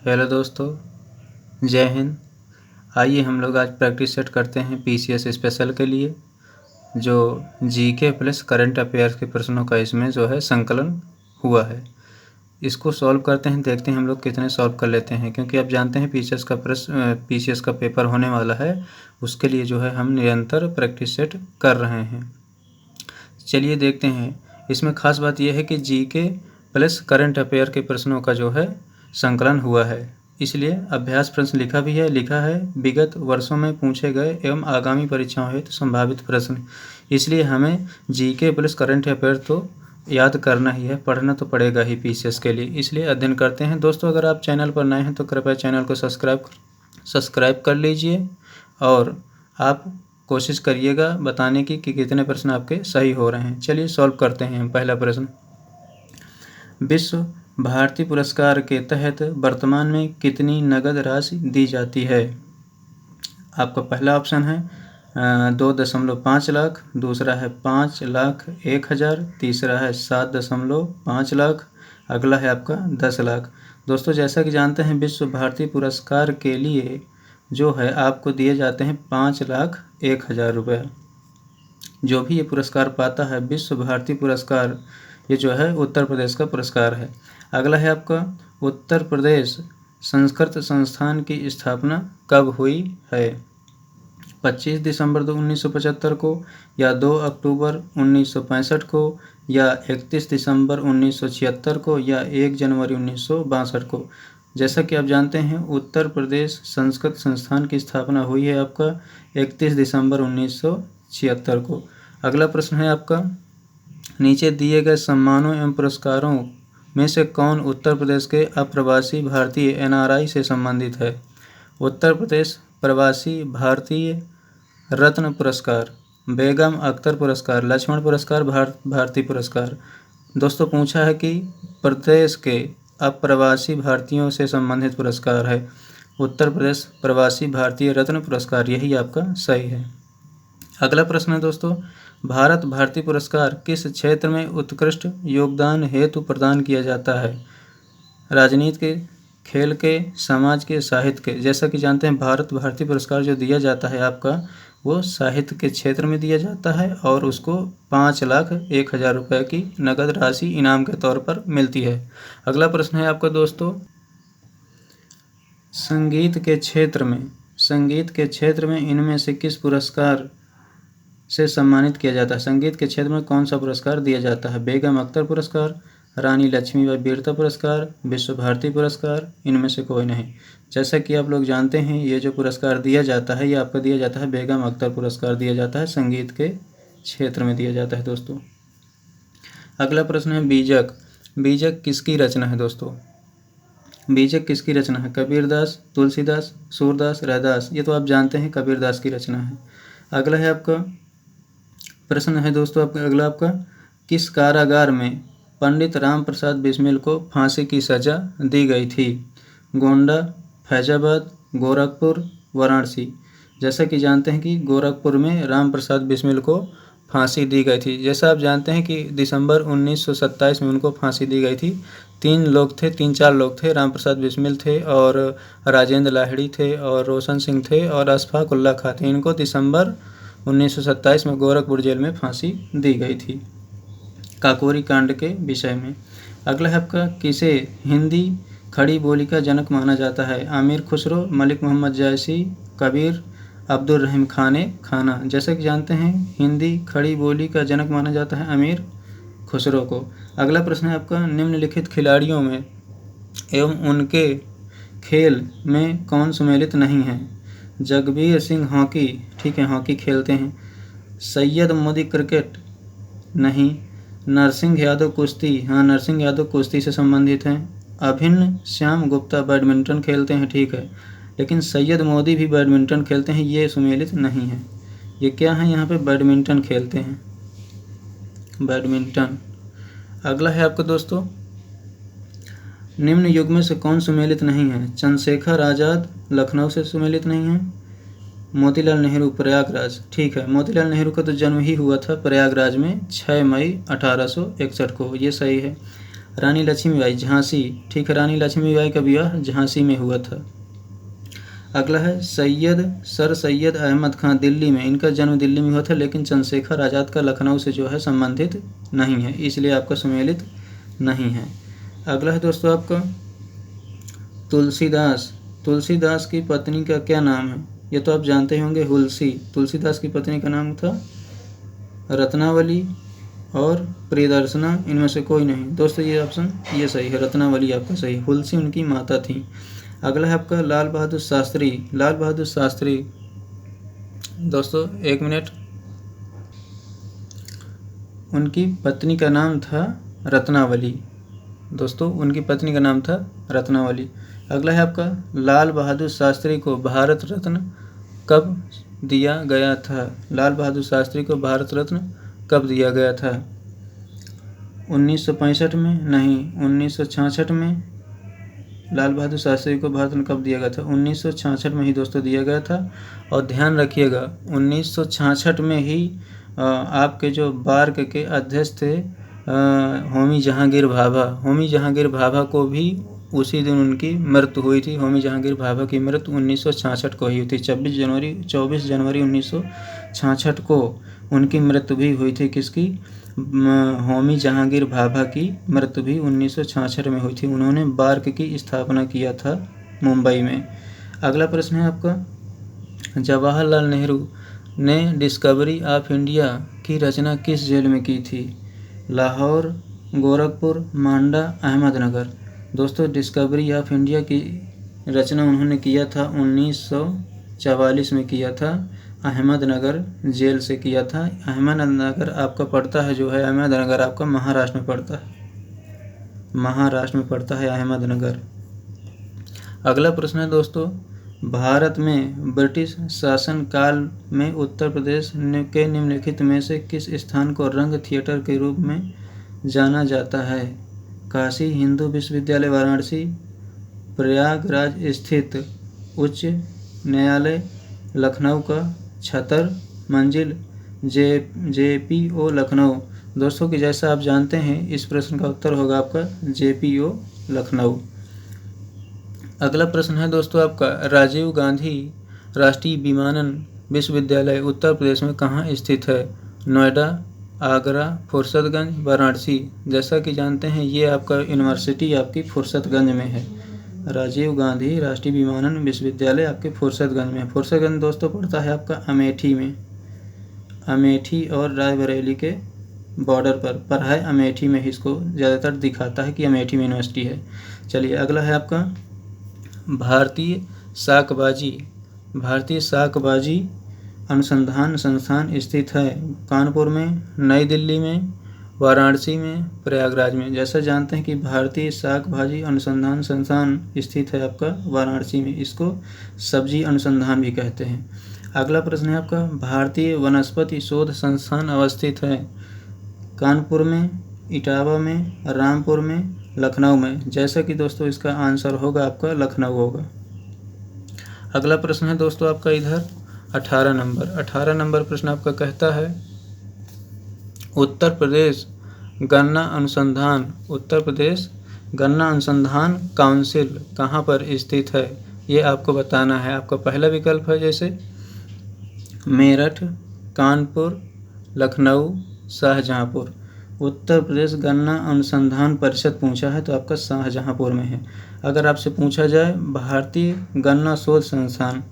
Hello दोस्तों, जय हिंद। आइए हम लोग आज प्रैक्टिस सेट करते हैं पीसीएस स्पेशल के लिए, जो जीके प्लस करंट अफेयर्स के प्रश्नों का इसमें जो है संकलन हुआ है। इसको सॉल्व करते हैं, देखते हैं हम लोग कितने सॉल्व कर लेते हैं, क्योंकि आप जानते हैं पीसीएस का पेपर होने वाला है। उसके लिए जो है हम निरंतर प्रैक्टिस सेट कर रहे हैं। चलिए देखते हैं। इसमें खास बात यह है कि जीके प्लस करंट अफेयर के प्रश्नों का जो है संकलन हुआ है, इसलिए अभ्यास प्रश्न लिखा है विगत वर्षों में पूछे गए एवं आगामी परीक्षाओं हेतु संभावित प्रश्न। इसलिए हमें जीके प्लस करंट अफेयर तो याद करना ही है, पढ़ना तो पड़ेगा ही पीसीएस के लिए, इसलिए अध्ययन करते हैं। दोस्तों, अगर आप चैनल पर नए हैं तो कृपया चैनल को सब्सक्राइब कर लीजिए और आप कोशिश करिएगा बताने की कि कितने प्रश्न आपके सही हो रहे हैं। चलिए सॉल्व करते हैं हम। पहला प्रश्न, विश्व भारती पुरस्कार के तहत वर्तमान में कितनी नगद राशि दी जाती है? आपका पहला ऑप्शन है 2.5 लाख, दूसरा है 5,01,000, तीसरा है 7.5 लाख, अगला है आपका 10 लाख। दोस्तों, जैसा कि जानते हैं विश्व भारती पुरस्कार के लिए जो है आपको दिए जाते हैं 5,01,000 रुपये। जो भी ये पुरस्कार पाता है विश्व भारती पुरस्कार, ये जो है उत्तर प्रदेश का पुरस्कार है। अगला है आपका उत्तर प्रदेश संस्कृत संस्थान की स्थापना कब हुई है? 25 दिसंबर 1975 को, या 2 अक्टूबर 1965 को, या 31 दिसंबर 1976 को, या 1 जनवरी 1962 को। जैसा कि आप जानते हैं उत्तर प्रदेश संस्कृत संस्थान की स्थापना हुई है आपका 31 दिसंबर 1976 को। अगला प्रश्न है आपका, नीचे दिए गए सम्मानों एवं पुरस्कारों में से कौन उत्तर प्रदेश के अप्रवासी भारतीय एनआरआई से संबंधित है? उत्तर प्रदेश प्रवासी भारतीय रत्न पुरस्कार, बेगम अख्तर पुरस्कार, लक्ष्मण पुरस्कार, भारती पुरस्कार। दोस्तों, पूछा है कि प्रदेश के अप्रवासी भारतीयों से संबंधित पुरस्कार है उत्तर प्रदेश प्रवासी भारतीय रत्न पुरस्कार, यही आपका सही है। अगला प्रश्न है दोस्तों, भारत भारती पुरस्कार किस क्षेत्र में उत्कृष्ट योगदान हेतु प्रदान किया जाता है? राजनीति के, खेल के, समाज के, साहित्य के। जैसा कि जानते हैं भारत भारती पुरस्कार जो दिया जाता है आपका, वो साहित्य के क्षेत्र में दिया जाता है और उसको 5,01,000 रुपये की नगद राशि इनाम के तौर पर मिलती है। अगला प्रश्न है आपका दोस्तों, संगीत के क्षेत्र में इनमें से किस पुरस्कार से सम्मानित किया जाता है? संगीत के क्षेत्र में कौन सा पुरस्कार दिया जाता है? बेगम अख्तर पुरस्कार, रानी लक्ष्मीबाई वीरता पुरस्कार, विश्व भारती पुरस्कार, इनमें से कोई नहीं। जैसा कि आप लोग जानते हैं ये जो पुरस्कार दिया जाता है ये आपको दिया जाता है बेगम अख्तर पुरस्कार दिया जाता है, संगीत के क्षेत्र में दिया जाता है दोस्तों। अगला प्रश्न है बीजक। बीजक किसकी रचना है दोस्तों? बीजक किसकी रचना है? कबीरदास, तुलसीदास, सूरदास, रैदास। ये तो आप जानते हैं कबीरदास की रचना है। अगला है आपका प्रश्न है दोस्तों, अगला आपका, किस कारागार में पंडित राम प्रसाद बिस्मिल को फांसी की सजा दी गई थी? गोंडा, फैजाबाद, गोरखपुर, वाराणसी। जैसा कि जानते हैं कि गोरखपुर में राम प्रसाद बिस्मिल को फांसी दी गई थी। जैसा आप जानते हैं कि दिसंबर 1927 में उनको फांसी दी गई थी। 3-4 लोग थे, राम प्रसाद बिस्मिल थे और राजेंद्र लाहिड़ी थे और रोशन सिंह थे और अशफाक उल्लाह खां थे। इनको दिसंबर 1927 में गोरखपुर जेल में फांसी दी गई थी काकोरी कांड के विषय में। अगला है आपका, किसे हिंदी खड़ी बोली का जनक माना जाता है? आमिर खुसरो, मलिक मोहम्मद जायसी, कबीर, अब्दुल रहीम खाना। जैसा कि जानते हैं हिंदी खड़ी बोली का जनक माना जाता है आमिर खुसरो को। अगला प्रश्न है आपका, निम्नलिखित खिलाड़ियों में एवं उनके खेल में कौन सम्मिलित नहीं है? जगबीर सिंह हॉकी, ठीक है, हॉकी खेलते हैं। सैयद मोदी क्रिकेट, नहीं। नरसिंह यादव कुश्ती, हाँ, नरसिंह यादव कुश्ती से संबंधित हैं। अभिन्न श्याम गुप्ता बैडमिंटन खेलते हैं, ठीक है, लेकिन सैयद मोदी भी बैडमिंटन खेलते हैं, ये सम्मिलित नहीं है। ये क्या है? यहाँ पे बैडमिंटन खेलते हैं, बैडमिंटन। अगला है आपका दोस्तों, निम्न युग में से कौन सम्मिलित नहीं है? चंद्रशेखर आज़ाद लखनऊ से सम्मिलित नहीं है। मोतीलाल नेहरू प्रयागराज, ठीक है, मोतीलाल नेहरू का तो जन्म ही हुआ था प्रयागराज में 6 मई 1861 को, ये सही है। रानी लक्ष्मीबाई झांसी, ठीक है, रानी लक्ष्मीबाई का विवाह झांसी में हुआ था। अगला है सर सैयद अहमद खान, दिल्ली में, इनका जन्म दिल्ली में हुआ था, लेकिन चंद्रशेखर आज़ाद का लखनऊ से जो है संबंधित नहीं है, इसलिए आपका सम्मिलित नहीं है। अगला है दोस्तों आपका तुलसीदास की पत्नी का क्या नाम है? ये तो आप जानते होंगे, तुलसीदास की पत्नी का नाम था रत्नावली और प्रियदर्शना, इनमें से कोई नहीं। दोस्तों ये ऑप्शन ये सही है, रत्नावली आपका सही, हुलसी उनकी माता थी। अगला है आपका लाल बहादुर शास्त्री। दोस्तों 1 मिनट, उनकी पत्नी का नाम था रत्नावली। दोस्तों उनकी पत्नी का नाम था रत्नावली। अगला है आपका लाल बहादुर शास्त्री को भारत रत्न कब दिया गया था? लाल बहादुर शास्त्री को भारत रत्न कब दिया गया था? 1965 में? नहीं, 1966 में। लाल बहादुर शास्त्री को भारत रत्न कब दिया गया था? 1966 में ही दोस्तों दिया गया था। और ध्यान रखिएगा 1966 में ही आपके जो बार्क के अध्यक्ष थे होमी जहांगीर भाभा को भी उसी दिन उनकी मृत्यु हुई थी। होमी जहांगीर भाभा की मृत्यु 1966 को हुई थी। 24 जनवरी 1966 को उनकी मृत्यु भी हुई थी। किसकी? होमी जहांगीर भाभा की मृत्यु भी 1966 में हुई थी। उन्होंने बार्क की स्थापना किया था मुंबई में। अगला प्रश्न है आपका जवाहरलाल नेहरू ने डिस्कवरी ऑफ इंडिया की रचना किस जेल में की थी? लाहौर, गोरखपुर, मांडा, अहमदनगर। दोस्तों डिस्कवरी ऑफ इंडिया की रचना उन्होंने किया था 1944 में किया था, अहमदनगर जेल से किया था। अहमदनगर आपका पड़ता है जो है, अहमदनगर आपका महाराष्ट्र में पड़ता है अहमदनगर। अगला प्रश्न है दोस्तों भारत में ब्रिटिश शासन काल में उत्तर प्रदेश के निम्नलिखित में से किस स्थान को रंग थिएटर के रूप में जाना जाता है? काशी हिंदू विश्वविद्यालय वाराणसी, प्रयागराज स्थित उच्च न्यायालय लखनऊ का छतर मंजिल, JPO लखनऊ। दोस्तों कि जैसा आप जानते हैं इस प्रश्न का उत्तर होगा आपका JPO लखनऊ। अगला प्रश्न है दोस्तों आपका राजीव गांधी राष्ट्रीय विमानन विश्वविद्यालय उत्तर प्रदेश में कहाँ स्थित है? नोएडा, आगरा, फुर्सतगंज, वाराणसी। जैसा कि जानते हैं ये आपका यूनिवर्सिटी आपकी फुर्सतगंज में है। राजीव गांधी राष्ट्रीय विमानन विश्वविद्यालय आपके फुर्सतगंज में है। फुर्सतगंज दोस्तों पड़ता है आपका अमेठी में, अमेठी और रायबरेली के बॉर्डर पर है। अमेठी में इसको ज़्यादातर दिखाता है कि अमेठी में यूनिवर्सिटी है। चलिए अगला है आपका भारतीय शाकबाजी अनुसंधान संस्थान स्थित है कानपुर में, नई दिल्ली में, वाराणसी में, प्रयागराज में। जैसा जानते हैं कि भारतीय शाकभाजी अनुसंधान संस्थान स्थित है आपका वाराणसी में, इसको सब्जी अनुसंधान भी कहते हैं। अगला प्रश्न है आपका भारतीय वनस्पति शोध संस्थान अवस्थित है कानपुर में, इटावा में, रामपुर में, लखनऊ में। जैसा कि दोस्तों इसका आंसर होगा आपका लखनऊ होगा। अगला प्रश्न है दोस्तों आपका इधर 18 नंबर प्रश्न आपका कहता है उत्तर प्रदेश गन्ना अनुसंधान काउंसिल कहाँ पर स्थित है? ये आपको बताना है। आपका पहला विकल्प है जैसे मेरठ, कानपुर, लखनऊ, शाहजहांपुर। उत्तर प्रदेश गन्ना अनुसंधान परिषद पूछा है तो आपका शाहजहांपुर में है। अगर आपसे पूछा जाए भारतीय गन्ना शोध संस्थान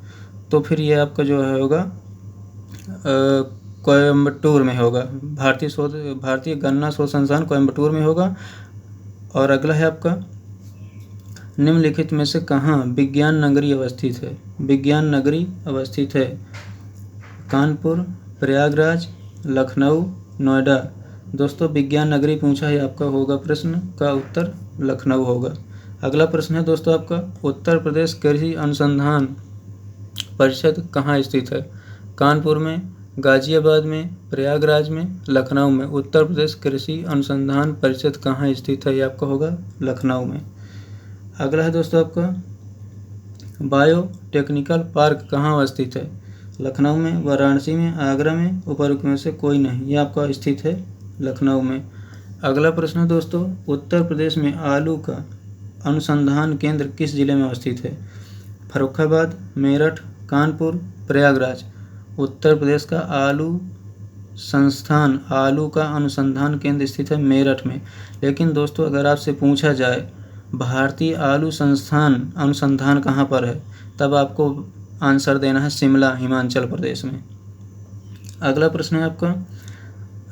तो फिर ये आपका जो है होगा कोयम्बटूर में होगा। भारतीय गन्ना शोध संस्थान कोयम्बटूर में होगा। और अगला है आपका निम्नलिखित में से कहाँ विज्ञान नगरी अवस्थित है? विज्ञान नगरी अवस्थित है कानपुर, प्रयागराज, लखनऊ, नोएडा। दोस्तों विज्ञान नगरी पूछा है, आपका होगा प्रश्न का उत्तर लखनऊ होगा। अगला प्रश्न है दोस्तों आपका उत्तर प्रदेश कृषि अनुसंधान परिषद कहाँ स्थित है? कानपुर में, गाजियाबाद में, प्रयागराज में, लखनऊ में। उत्तर प्रदेश कृषि अनुसंधान परिषद कहाँ स्थित है? ये आपका होगा लखनऊ में। अगला है दोस्तों आपका बायोटेक्निकल पार्क कहाँ अवस्थित है? लखनऊ में, वाराणसी में, आगरा में, उपरोक्त में से कोई नहीं। ये आपका स्थित है लखनऊ में। अगला प्रश्न है दोस्तों, उत्तर प्रदेश में आलू का अनुसंधान केंद्र किस जिले में अवस्थित है? फर्रुखाबाद, मेरठ, कानपुर, प्रयागराज। उत्तर प्रदेश का आलू का अनुसंधान केंद्र स्थित है मेरठ में। लेकिन दोस्तों अगर आपसे पूछा जाए भारतीय आलू संस्थान अनुसंधान कहाँ पर है, तब आपको आंसर देना है शिमला, हिमाचल प्रदेश में। अगला प्रश्न है आपका,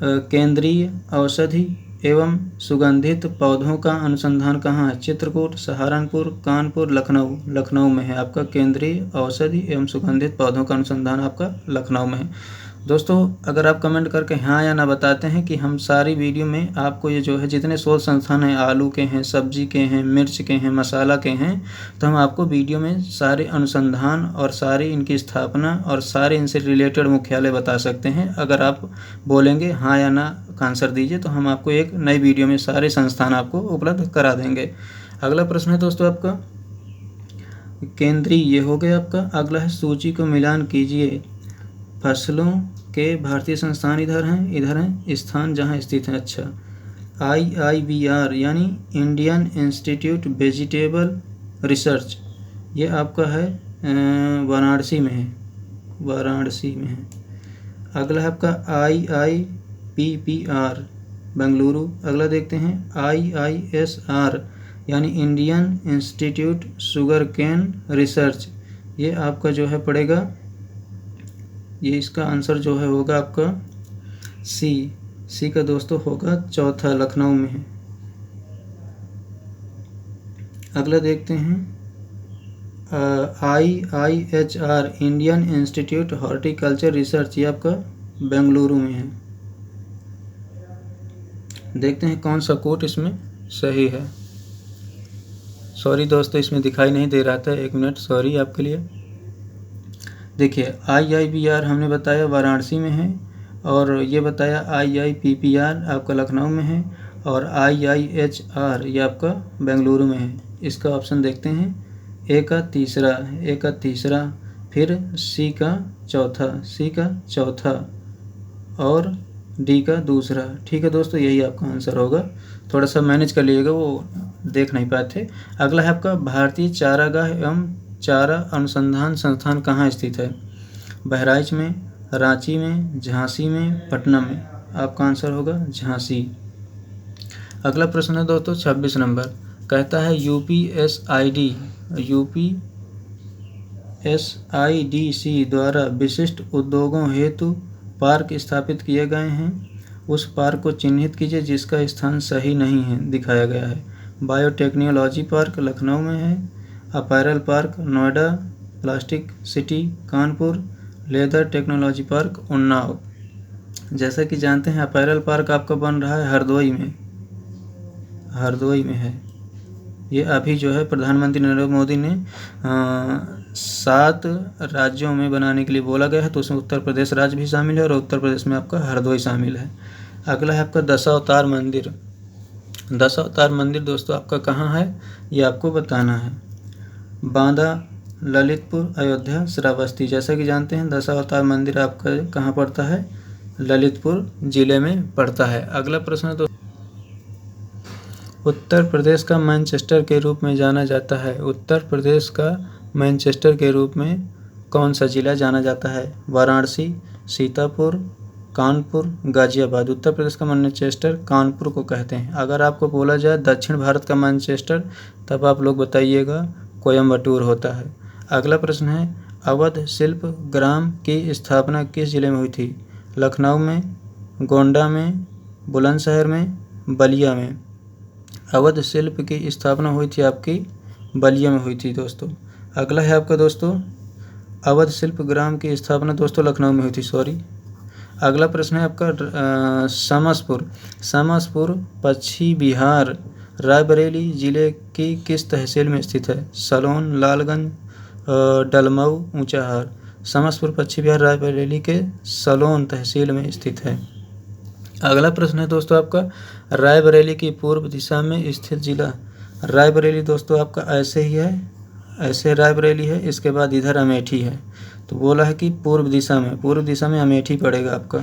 केंद्रीय औषधि एवं सुगंधित पौधों का अनुसंधान कहाँ है? चित्रकूट, सहारनपुर, कानपुर, लखनऊ। लखनऊ में है आपका केंद्रीय औषधि एवं सुगंधित पौधों का अनुसंधान आपका लखनऊ में है। दोस्तों अगर आप कमेंट करके हाँ या ना बताते हैं कि हम सारी वीडियो में आपको ये जो है जितने शोध संस्थान हैं, आलू के हैं, सब्जी के हैं, मिर्च के हैं, मसाला के हैं, तो हम आपको वीडियो में सारे अनुसंधान और सारी इनकी स्थापना और सारे इनसे रिलेटेड मुख्यालय बता सकते हैं। अगर आप बोलेंगे हाँ या ना का आंसर दीजिए तो हम आपको एक नई वीडियो में सारे संस्थान आपको उपलब्ध करा देंगे। अगला प्रश्न है दोस्तों आपका, केंद्रीय ये हो गया आपका। अगला है, सूची को मिलान कीजिए, फसलों के भारतीय संस्थान इधर हैं स्थान जहां स्थित हैं। अच्छा, IIVR यानी इंडियन इंस्टीट्यूट वेजिटेबल रिसर्च, ये आपका है वाराणसी में है। अगला है आपका IIPPR बेंगलुरु। अगला देखते हैं IISR यानी Indian institute sugarcane research, ये आपका जो है पड़ेगा, ये इसका आंसर जो है होगा आपका सी का दोस्तों होगा चौथा, लखनऊ में है। अगला देखते हैं IIHR Indian institute horticulture research, ये आपका बेंगलुरु में है। देखते हैं कौन सा कोट इसमें सही है। सॉरी दोस्तों इसमें दिखाई नहीं दे रहा था, 1 मिनट सॉरी आपके लिए। देखिए IIVR हमने बताया वाराणसी में है, और ये बताया IIPPR आपका लखनऊ में है, और IIHR ये आपका बेंगलुरु में है। इसका ऑप्शन देखते हैं, ए का तीसरा, फिर सी का चौथा और डी का दूसरा। ठीक है दोस्तों, यही आपका आंसर होगा। थोड़ा सा मैनेज कर लीजिएगा, वो देख नहीं पाए थे। अगला है आपका, भारतीय चारागाह एवं चारा अनुसंधान संस्थान कहाँ स्थित है? बहराइच में, रांची में, झांसी में, पटना में। आपका आंसर होगा झांसी। अगला प्रश्न है दोस्तों 26 नंबर, कहता है UPSIDC द्वारा विशिष्ट उद्योगों हेतु पार्क स्थापित किए गए हैं। उस पार्क को चिन्हित कीजिए जिसका स्थान सही नहीं है दिखाया गया है। बायोटेक्नोलॉजी पार्क लखनऊ में है, apparel park Noida, plastic city Kanpur, leather technology park Unnao. जैसा कि जानते हैं अपैरल पार्क आपका बन रहा है हरदोई में है। ये अभी जो है प्रधानमंत्री नरेंद्र मोदी ने 7 राज्यों में बनाने के लिए बोला गया है, तो उसमें उत्तर प्रदेश राज्य भी शामिल है और उत्तर प्रदेश में आपका हरदोई शामिल है। अगला है आपका दशावतार मंदिर। दशावतार मंदिर दोस्तों आपका कहाँ है ये आपको बताना है। बांदा, ललितपुर, अयोध्या, श्रावस्ती। जैसा कि जानते हैं दशावतार मंदिर आपका कहाँ पड़ता है? ललितपुर जिले में पड़ता है। अगला प्रश्न तो, उत्तर प्रदेश का मैनचेस्टर के रूप में जाना जाता है। उत्तर प्रदेश का मैनचेस्टर के रूप में कौन सा जिला जाना जाता है? वाराणसी, सीतापुर, कानपुर, गाजियाबाद। उत्तर प्रदेश का मैनचेस्टर कानपुर को कहते हैं। अगर आपको बोला जाए दक्षिण भारत का मैनचेस्टर, तब आप लोग बताइएगा कोयम्बटूर होता है। अगला प्रश्न है, अवध शिल्प ग्राम की स्थापना किस जिले में हुई थी? लखनऊ में, गोंडा में, बुलंदशहर में, बलिया में। अवध शिल्प की स्थापना हुई थी आपकी बलिया में हुई थी दोस्तों। अगला है आपका दोस्तों, अवध शिल्प ग्राम की स्थापना दोस्तों लखनऊ में हुई थी, सॉरी। अगला प्रश्न है आपका, समसपुर पश्चिमी बिहार रायबरेली जिले की किस तहसील में स्थित है? सलोन, लालगंज, डलमऊ, ऊंचाहार। समसपुर पश्चिमी बिहार रायबरेली के सलोन तहसील में स्थित है। अगला प्रश्न है दोस्तों आपका, रायबरेली की पूर्व दिशा में स्थित जिला। रायबरेली दोस्तों आपका ऐसे ही है, ऐसे रायबरेली है, इसके बाद इधर अमेठी है, तो बोला है कि पूर्व दिशा में अमेठी पड़ेगा आपका।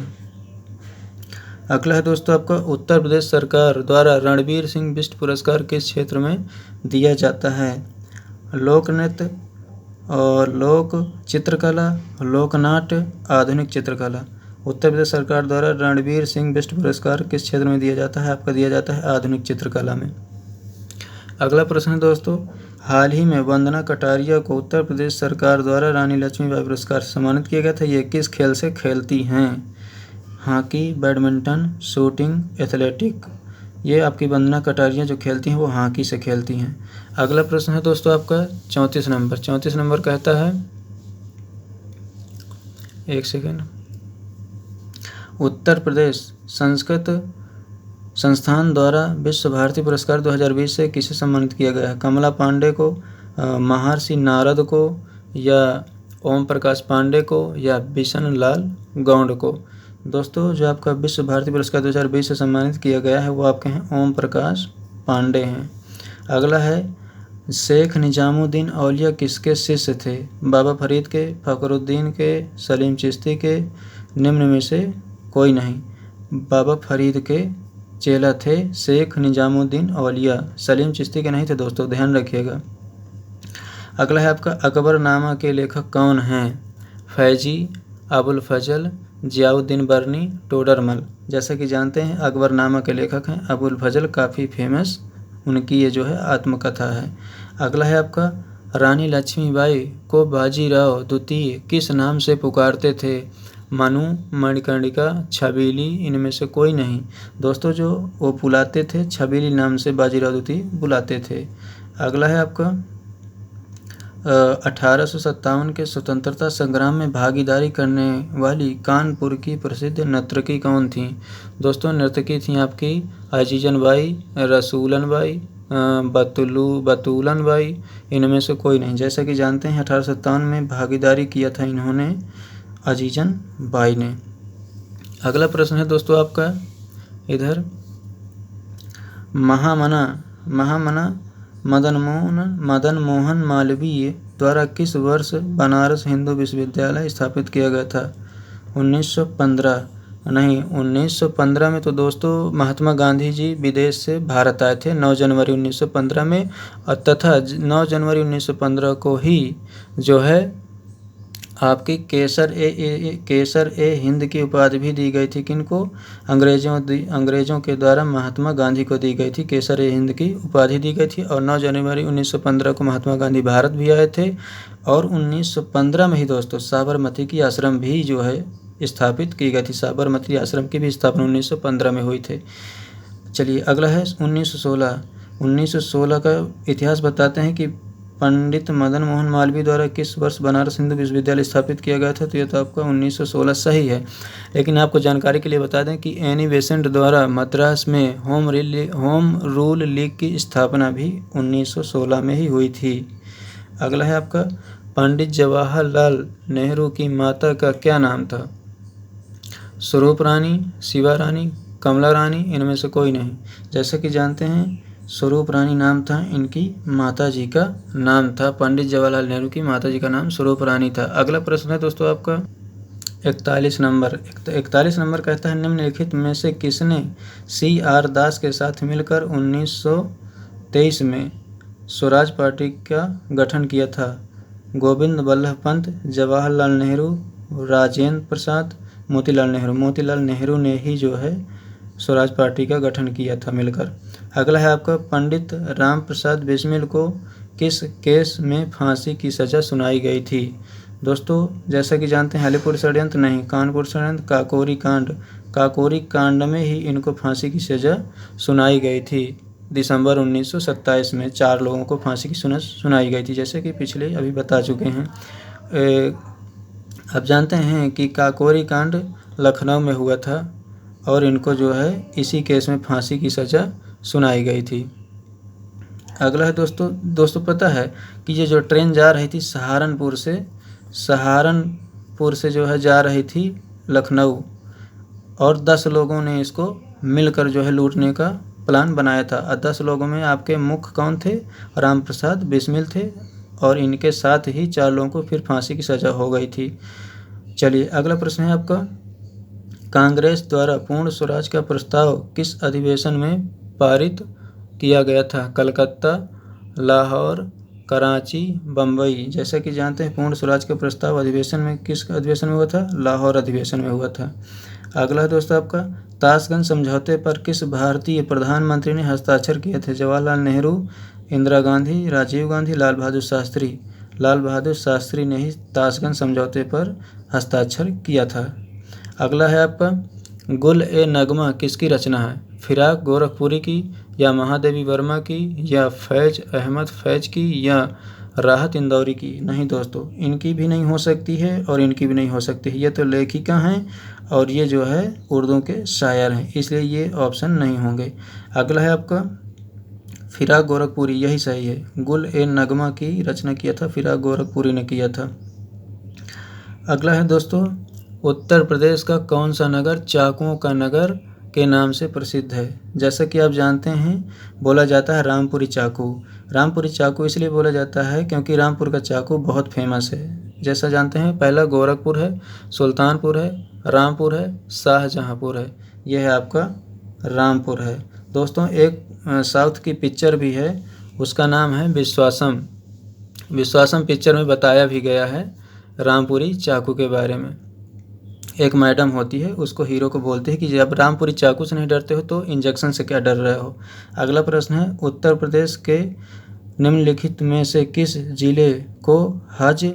अगला है दोस्तों आपका उत्तर प्रदेश सरकार द्वारा रणवीर सिंह बिष्ट पुरस्कार किस क्षेत्र में दिया जाता है? लोक नृत्य और लोक चित्रकला, लोकनाट्य, आधुनिक चित्रकला। उत्तर प्रदेश सरकार द्वारा रणवीर सिंह बिष्ट पुरस्कार किस क्षेत्र में दिया जाता है? आपका दिया जाता है आधुनिक चित्रकला में। अगला प्रश्न है दोस्तों, हाल ही में वंदना कटारिया को उत्तर प्रदेश सरकार द्वारा रानी लक्ष्मीबाई पुरस्कार से सम्मानित किया गया था। ये किस खेल से खेलती हैं? Hockey, badminton, shooting, athletic. ये आपकी वंदना कटारिया जो खेलती हैं वो हॉकी से खेलती हैं। अगला प्रश्न है दोस्तों आपका 34 नंबर। 34 नंबर कहता है, एक सेकेंड, उत्तर प्रदेश संस्कृत संस्थान द्वारा विश्व भारती पुरस्कार 2020 से किसे सम्मानित किया गया है? कमला पांडे को, महर्षि नारद को, या ओम प्रकाश पांडे को, या बिशन लाल गौंड को? दोस्तों जो आपका विश्व भारती पुरस्कार 2020 से सम्मानित किया गया है वो आपके हैं ओम प्रकाश पांडे हैं। अगला है, शेख निजामुद्दीन औलिया किसके शिष्य थे? बाबा फरीद के, फखरुद्दीन के, सलीम चिश्ती के, निम्न में से कोई नहीं। बाबा फरीद के चेला थे शेख निजामुद्दीन औलिया, सलीम चिश्ती के नहीं थे दोस्तों, ध्यान रखिएगा। अगला है आपका अकबरनामा के लेखक कौन हैं? फैजी, अबुल फजल, जियाउद्दीन बर्नी, टोडरमल। जैसा कि जानते हैं अकबरनामा के लेखक हैं अबुल फजल, काफ़ी फेमस उनकी ये जो है आत्मकथा है। अगला है आपका, रानी लक्ष्मीबाई को बाजीराव द्वितीय किस नाम से पुकारते थे? मनु, मणिकर्णिका, छबीली, इनमें से कोई नहीं। दोस्तों जो वो बुलाते थे छबीली नाम से बाजीराव द्वितीय बुलाते थे। अगला है आपका 1857 के स्वतंत्रता संग्राम में भागीदारी करने वाली कानपुर की प्रसिद्ध नर्तकी कौन थी? दोस्तों नर्तकी थी आपकी अजीजन बाई, रसूलन बाई, बतूलन बाई, इनमें से कोई नहीं। जैसा कि जानते हैं 1857 में भागीदारी किया था इन्होंने अजीजन बाई ने। अगला प्रश्न है दोस्तों आपका इधर, महामना मदन मोहन मालवीय द्वारा किस वर्ष बनारस हिंदू विश्वविद्यालय स्थापित किया गया था? 1915 नहीं, 1915 में तो दोस्तों महात्मा गांधी जी विदेश से भारत आए थे 9 जनवरी 1915 में, और तथा 9 जनवरी 1915 को ही जो है आपकी केसर ए हिंद की उपाधि भी दी गई थी। किनको? अंग्रेजों के द्वारा महात्मा गांधी को दी गई थी, केसर ए हिंद की उपाधि दी गई थी। और 9 जनवरी 1915 को महात्मा गांधी भारत भी आए थे, और 1915 में ही दोस्तों साबरमती की आश्रम भी जो है स्थापित की गई थी। साबरमती आश्रम की भी स्थापना 1915 में हुई थी। चलिए अगला है 1916 का इतिहास बताते हैं कि पंडित मदन मोहन मालवीय द्वारा किस वर्ष बनारस हिंदू विश्वविद्यालय स्थापित किया गया था? तो ये तो आपका 1916 सही है, लेकिन आपको जानकारी के लिए बता दें कि एनी बेसेंट द्वारा मद्रास में होम रूल लीग की स्थापना भी 1916 में ही हुई थी। अगला है आपका, पंडित जवाहरलाल नेहरू की माता का क्या नाम था? स्वरूप रानी, शिवा रानी, कमला रानी, इनमें से कोई नहीं। जैसा कि जानते हैं स्वरूप रानी नाम था इनकी माता जी का नाम था, पंडित जवाहरलाल नेहरू की माता जी का नाम स्वरूप रानी था। अगला प्रश्न है दोस्तों आपका 41 नंबर। 41 नंबर कहता है, निम्नलिखित में से किसने CR दास के साथ मिलकर 1923 में स्वराज पार्टी का गठन किया था? गोविंद वल्लभ पंत, जवाहरलाल नेहरू, राजेंद्र प्रसाद, मोतीलाल नेहरू। मोतीलाल नेहरू ने ही जो है स्वराज पार्टी का गठन किया था मिलकर। अगला है आपका, पंडित राम प्रसाद बिस्मिल को किस केस में फांसी की सज़ा सुनाई गई थी? दोस्तों जैसा कि जानते हैं हलीपुर षड्यंत्र नहीं, कानपुर षड्यंत्र, काकोरी कांड। काकोरी कांड में ही इनको फांसी की सज़ा सुनाई गई थी। दिसंबर 1927 में 4 लोगों को फांसी की सुनाई गई थी, जैसे कि पिछले अभी बता चुके हैं। अब जानते हैं कि काकोरी कांड लखनऊ में हुआ था और इनको जो है इसी केस में फांसी की सज़ा सुनाई गई थी। अगला है दोस्तों पता है कि ये जो ट्रेन जा रही थी सहारनपुर से जो है जा रही थी लखनऊ, और 10 लोगों ने इसको मिलकर जो है लूटने का प्लान बनाया था। और 10 लोगों में आपके मुख्य कौन थे? राम प्रसाद बिस्मिल थे, और इनके साथ ही 4 लोगों को फिर फांसी की सज़ा हो गई थी। चलिए अगला प्रश्न है आपका कांग्रेस द्वारा पूर्ण स्वराज का प्रस्ताव किस अधिवेशन में पारित किया गया था? कलकत्ता, लाहौर, कराची, बम्बई। जैसा कि जानते हैं पूर्ण स्वराज का प्रस्ताव अधिवेशन में किस अधिवेशन में हुआ था? लाहौर अधिवेशन में हुआ था। अगला है दोस्तों आपका, ताशकंद समझौते पर किस भारतीय प्रधानमंत्री ने हस्ताक्षर किए थे? जवाहरलाल नेहरू, इंदिरा गांधी, राजीव गांधी, लाल बहादुर शास्त्री। लाल बहादुर शास्त्री ने ही ताशकंद समझौते पर हस्ताक्षर किया था। अगला है आपका, गुल ए नगमा किसकी रचना है? फिराक गोरखपुरी की, या महादेवी वर्मा की, या फैज अहमद फैज की, या राहत इंदौरी की? नहीं दोस्तों, इनकी भी नहीं हो सकती है और इनकी भी नहीं हो सकती है। ये तो लेखिका हैं और ये जो है उर्दू के शायर हैं, इसलिए ये ऑप्शन नहीं होंगे। अगला है आपका, फिराक गोरखपुरी, यही सही है। गुल ए नगमा की रचना किया था फिराक गोरखपुरी ने किया था। अगला है दोस्तों, उत्तर प्रदेश का कौन सा नगर चाकुओं का नगर के नाम से प्रसिद्ध है? जैसा कि आप जानते हैं बोला जाता है रामपुरी चाकू। रामपुरी चाकू इसलिए बोला जाता है क्योंकि रामपुर का चाकू बहुत फेमस है। जैसा जानते हैं पहला गोरखपुर है, सुल्तानपुर है, रामपुर है, शाहजहाँपुर है। यह है आपका रामपुर है। दोस्तों एक साउथ की पिक्चर भी है, उसका नाम है विश्वासम। विश्वासम पिक्चर में बताया भी गया है रामपुरी चाकू के बारे में। एक मैडम होती है, उसको हीरो को बोलती है कि जब रामपुरी चाकू से नहीं डरते हो तो इंजेक्शन से क्या डर रहे हो। अगला प्रश्न है, उत्तर प्रदेश के निम्नलिखित में से किस जिले को हज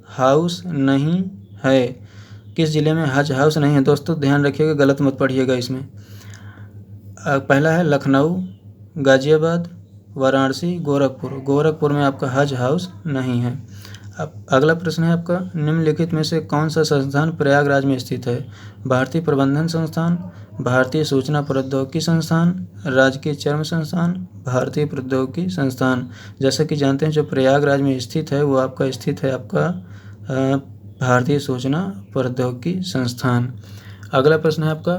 हाउस नहीं है? किस जिले में हज हाउस नहीं है? दोस्तों ध्यान रखिएगा, गलत मत पढ़िएगा इसमें। पहला है लखनऊ, गाजियाबाद, वाराणसी, गोरखपुर। गोरखपुर में आपका हज हाउस नहीं है। अब अगला प्रश्न है आपका, निम्नलिखित में से कौन सा संस्थान प्रयागराज में स्थित है? भारतीय प्रबंधन संस्थान, भारतीय सूचना प्रौद्योगिकी संस्थान, राजकीय चर्म संस्थान, भारतीय प्रौद्योगिकी संस्थान। जैसा कि जानते हैं जो प्रयागराज में स्थित है वो आपका स्थित है आपका भारतीय सूचना प्रौद्योगिकी संस्थान। अगला प्रश्न है आपका,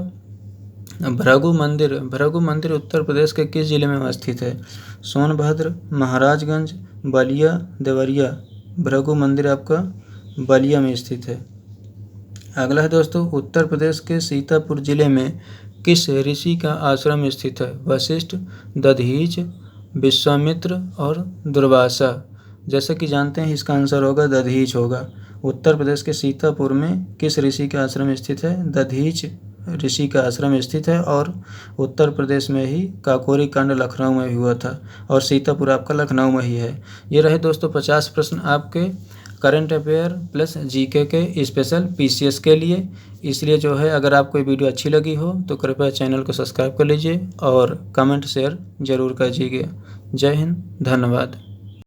भृगु मंदिर। भृगु मंदिर उत्तर प्रदेश के किस जिले में स्थित है? सोनभद्र, महाराजगंज, बलिया, देवरिया। भृगु मंदिर आपका बलिया में स्थित है। अगला है दोस्तों, उत्तर प्रदेश के सीतापुर जिले में किस ऋषि का आश्रम स्थित है? वशिष्ठ, दधीच, विश्वामित्र और दुर्वासा। जैसे कि जानते हैं इसका आंसर होगा दधीच होगा। उत्तर प्रदेश के सीतापुर में किस ऋषि का आश्रम स्थित है? दधीच ऋषि का आश्रम स्थित है और उत्तर प्रदेश में ही काकोरी कांड लखनऊ में भी हुआ था और सीतापुर आपका लखनऊ में ही है। ये रहे दोस्तों 50 प्रश्न आपके करंट अफेयर प्लस जीके के स्पेशल पीसीएस के लिए। इसलिए जो है अगर आपको ये वीडियो अच्छी लगी हो तो कृपया चैनल को सब्सक्राइब कर लीजिए और कमेंट शेयर ज़रूर कीजिएगा। जय हिंद, धन्यवाद।